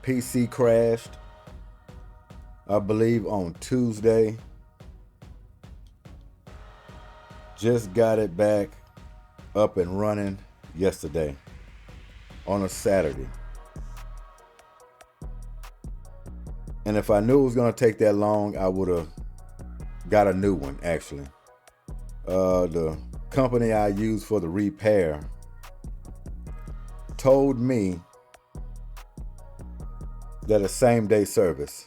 PC crashed, I believe, on Tuesday. Just got it back up and running yesterday on a Saturday. And if I knew it was going to take that long, I would have got a new one, actually. The company I use for the repair told me that a same day service,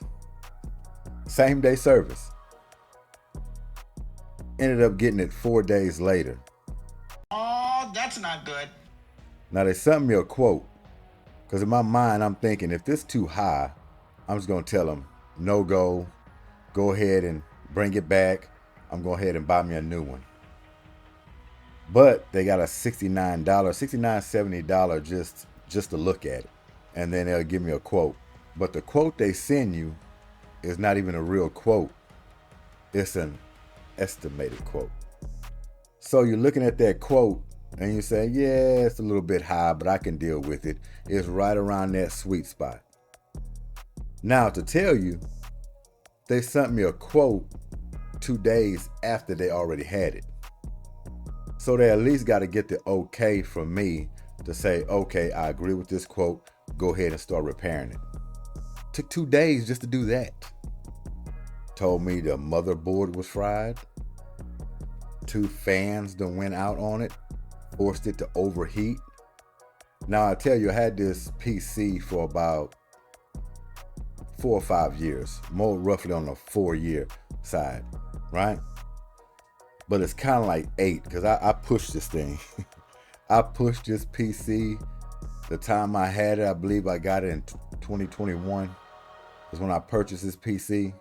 ended up getting it 4 days later. Oh, that's not good. Now they sent me a quote, because in my mind I'm thinking if this too high, I'm just going to tell them no go ahead and bring it back. I'm going ahead and buy me a new one. But they got a $69, $70 just to look at it. And then they'll give me a quote. But the quote they send you is not even a real quote. It's an estimated quote. So you're looking at that quote and you say, yeah, it's a little bit high, but I can deal with it. It's right around that sweet spot. Now, to tell you, they sent me a quote 2 days after they already had it. So they at least got to get the okay from me to say, okay, I agree with this quote. Go ahead and start repairing it. Took 2 days just to do that. Told me the motherboard was fried. 2 fans that went out on it. Forced it to overheat. Now I tell you, I had this PC for about 4 or 5 years. More roughly on the 4-year side, right? But it's kind of like 8 because I pushed this thing. I pushed this PC. The time I had it, I believe I got it in 2021 is when I purchased this PC.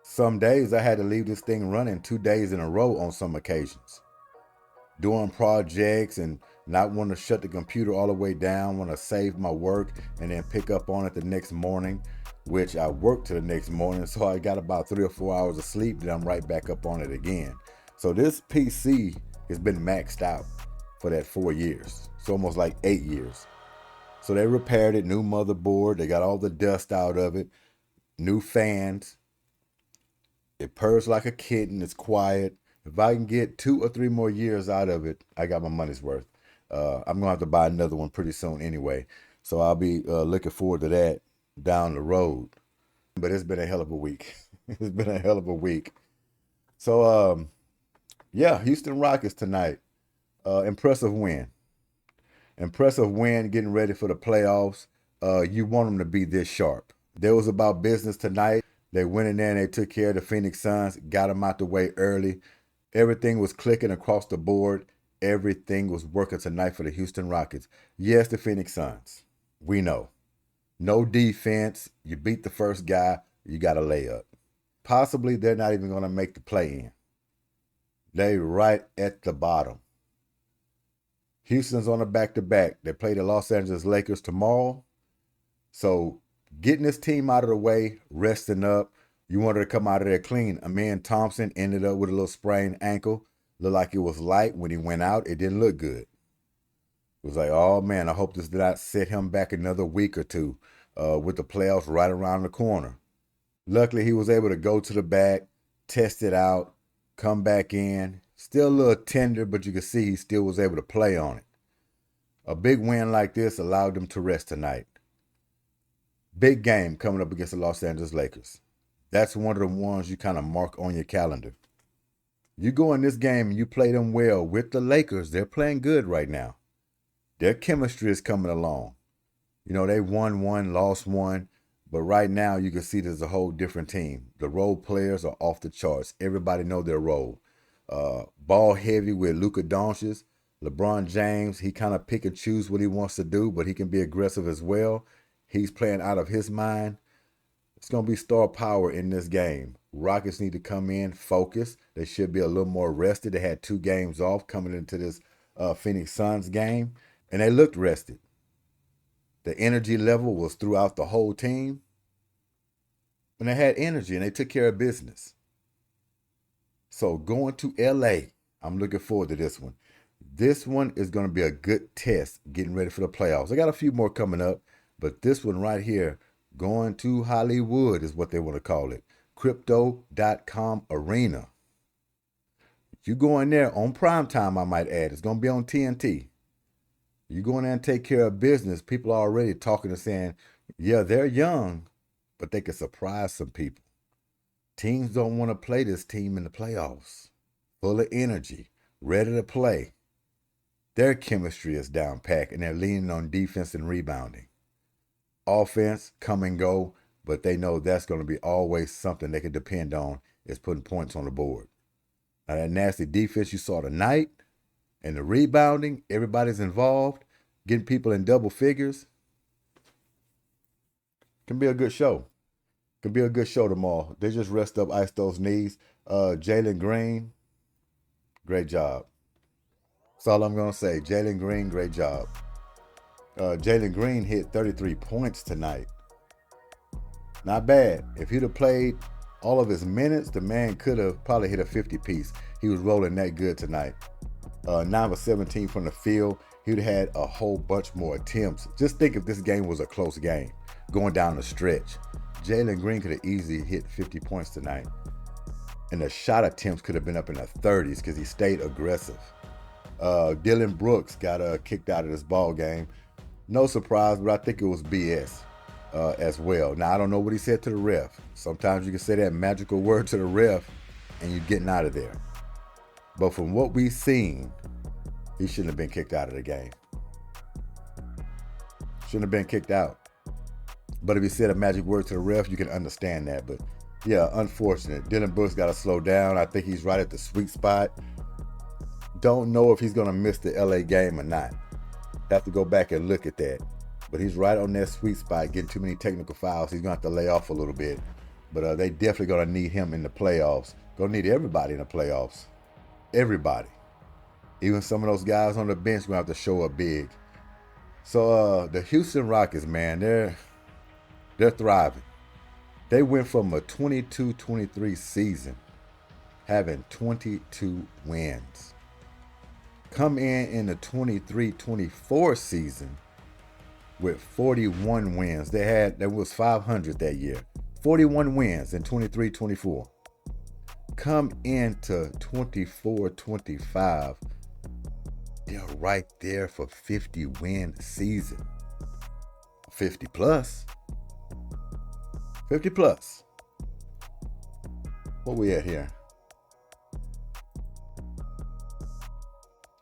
Some days I had to leave this thing running 2 days in a row on some occasions. Doing projects and not wanting to shut the computer all the way down, want to save my work and then pick up on it the next morning, which I worked to the next morning. So I got about 3 or 4 hours of sleep, then I'm right back up on it again. So this PC has been maxed out for that 4 years. It's almost like 8 years. So they repaired it, new motherboard. They got all the dust out of it, new fans. It purrs like a kitten. It's quiet. If I can get 2 or 3 more years out of it, I got my money's worth. I'm going to have to buy another one pretty soon anyway. So I'll be looking forward to that down the road. But it's been a hell of a week. It's been a hell of a week. So, yeah, Houston Rockets tonight. Impressive win. Impressive win getting ready for the playoffs. You want them to be this sharp. There was about business tonight. They went in there and they took care of the Phoenix Suns, got them out the way early. Everything was clicking across the board. Everything was working tonight for the Houston Rockets. Yes, the Phoenix Suns. We know. No defense. You beat the first guy. You got a layup. Possibly they're not even going to make the play-in. They right at the bottom. Houston's on a back-to-back. They play the Los Angeles Lakers tomorrow. So getting this team out of the way, resting up. You wanted to come out of there clean. Amen Thompson ended up with a little sprained ankle. Looked like it was light when he went out. It didn't look good. It was like, oh man, I hope this did not set him back another week or two with the playoffs right around the corner. Luckily, he was able to go to the back, test it out, come back in. Still a little tender, but you can see he still was able to play on it. A big win like this allowed them to rest tonight. Big game coming up against the Los Angeles Lakers. That's one of the ones you kind of mark on your calendar. You go in this game and you play them well with the Lakers. They're playing good right now. Their chemistry is coming along. You know, they won one, lost one, but right now you can see there's a whole different team. The role players are off the charts. Everybody know their role. Ball heavy with Luka Doncic. LeBron James, he kind of pick and choose what he wants to do, but he can be aggressive as well. He's playing out of his mind. It's going to be star power in this game. Rockets need to come in, focus. They should be a little more rested. They had 2 games off coming into this Phoenix Suns game, and they looked rested. The energy level was throughout the whole team, and they had energy, and they took care of business. So going to LA, I'm looking forward to this one. This one is going to be a good test getting ready for the playoffs. I got a few more coming up, but this one right here Going to Hollywood is what they want to call it. Crypto.com arena. You go in there on prime time, I might add. It's going to be on TNT. You go in there and take care of business. People are already talking and saying, yeah, they're young, but they could surprise some people. Teams don't want to play this team in the playoffs. Full of energy, ready to play. Their chemistry is down packed, and they're leaning on defense and rebounding. Offense, come and go, but they know that's going to be always something they can depend on is putting points on the board. Now, that nasty defense you saw tonight and the rebounding, everybody's involved, getting people in double figures, can be a good show. Can be a good show tomorrow. They just rest up, ice those knees. Jalen Green, great job. That's all I'm going to say. Jalen Green, great job. Jalen Green hit 33 points tonight. Not bad. If he'd have played all of his minutes, the man could have probably hit a 50 piece. He was rolling that good tonight. 9 of 17 from the field. He'd have had a whole bunch more attempts. Just think if this game was a close game, going down the stretch. Jalen Green could have easily hit 50 points tonight. And the shot attempts could have been up in the 30s because he stayed aggressive. Dylan Brooks got kicked out of this ball game. No surprise, but I think it was BS as well. Now, I don't know what he said to the ref. Sometimes you can say that magical word to the ref and you're getting out of there. But from what we've seen, he shouldn't have been kicked out of the game. Shouldn't have been kicked out. But if he said a magic word to the ref, you can understand that. But yeah, unfortunate. Dylan Brooks got to slow down. I think he's right at the sweet spot. Don't know if he's going to miss the LA game or not. Have to go back and look at that. But he's right on that sweet spot, getting too many technical fouls. He's going to have to lay off a little bit. But they definitely going to need him in the playoffs. Going to need everybody in the playoffs. Everybody. Even some of those guys on the bench going to have to show up big. So the Houston Rockets, man, they're thriving. They went from a 22-23 season having 22 wins. Come in the 23-24 season with 41 wins. There was 500 that year. 41 wins in 23-24. Come into 24-25. They're right there for 50-win season. 50 plus. 50 plus. What we at here?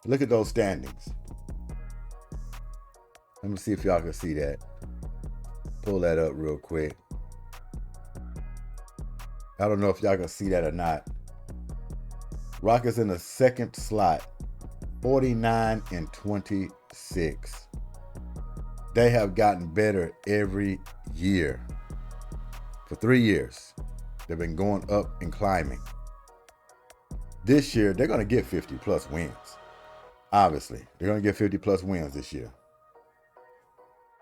Look at those standings. Let me see if y'all can see that. Pull that up real quick. I don't know if y'all can see that or not. Rockets in the second slot, 49-26. They have gotten better every year. For 3 years, they've been going up and climbing. This year, they're going to get 50 plus wins. Obviously, they're going to get 50 plus wins this year.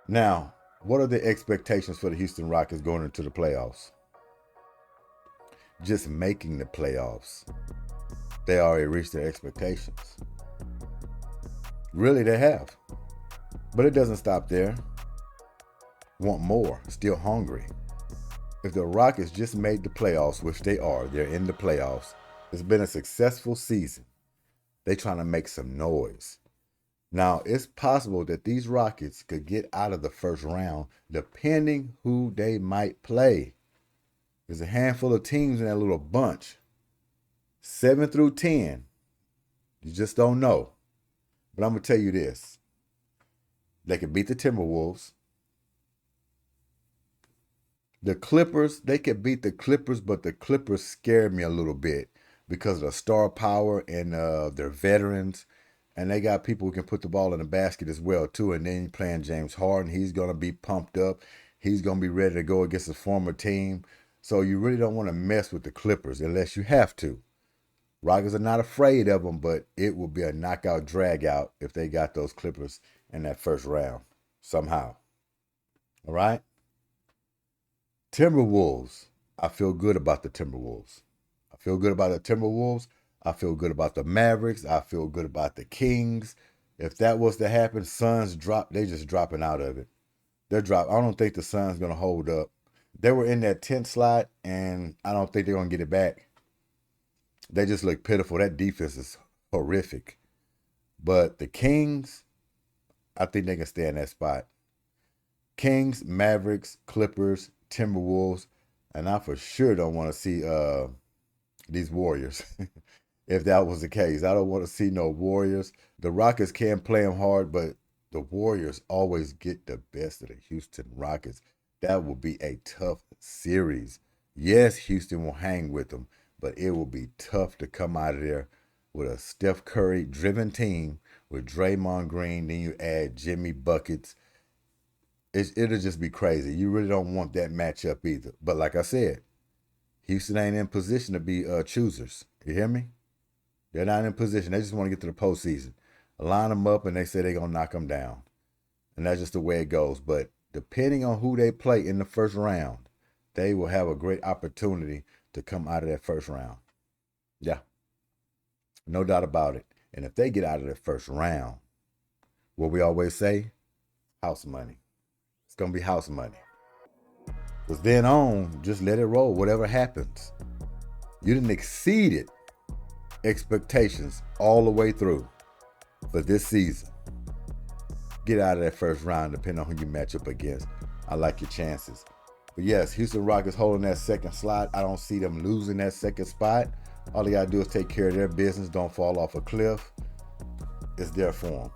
Now, what are the expectations for the Houston Rockets going into the playoffs? Just making the playoffs. They already reached their expectations. Really, they have. But it doesn't stop there. Want more, still hungry. If the Rockets just made the playoffs, which they are, they're in the playoffs. It's been a successful season. They're trying to make some noise. Now, it's possible that these Rockets could get out of the first round depending who they might play. There's a handful of teams in that little bunch. 7 through 10. You just don't know. But I'm going to tell you this. They could beat the Timberwolves. The Clippers, they could beat the Clippers, but the Clippers scared me a little bit because of the star power and their veterans. And they got people who can put the ball in the basket as well, too. And then you're playing James Harden. He's going to be pumped up. He's going to be ready to go against his former team. So you really don't want to mess with the Clippers unless you have to. Rockets are not afraid of them, but it will be a knockout drag-out if they got those Clippers in that first round somehow. All right? Timberwolves. I feel good about the Timberwolves. I feel good about the Timberwolves. I feel good about the Mavericks. I feel good about the Kings. If that was to happen, Suns drop. They just dropping out of it. They're drop. I don't think the Suns gonna hold up. They were in that 10th slot, and I don't think they're gonna get it back. They just look pitiful. That defense is horrific. But the Kings, I think they can stay in that spot. Kings, Mavericks, Clippers, Timberwolves, and I for sure don't want to see these Warriors. If that was the case, I don't want to see no Warriors. The Rockets can play them hard, but the Warriors always get the best of the Houston Rockets. That will be a tough series. Yes, Houston will hang with them, but it will be tough to come out of there with a Steph Curry driven team with Draymond Green. Then you add Jimmy Buckets. It'll just be crazy. You really don't want that matchup either. But like I said, Houston ain't in position to be choosers. You hear me? They're not in position. They just want to get to the postseason. Line them up, and they say they're going to knock them down. And that's just the way it goes. But depending on who they play in the first round, they will have a great opportunity to come out of that first round. Yeah, no doubt about it. And if they get out of that first round, what we always say, house money. It's going to be house money. Because then on, just let it roll. Whatever happens. You didn't exceed it. Expectations all the way through for this season. Get out of that first round depending on who you match up against. I like your chances. But yes, Houston Rockets holding that second slot. I don't see them losing that second spot. All they got to do is take care of their business. Don't fall off a cliff. It's there for them.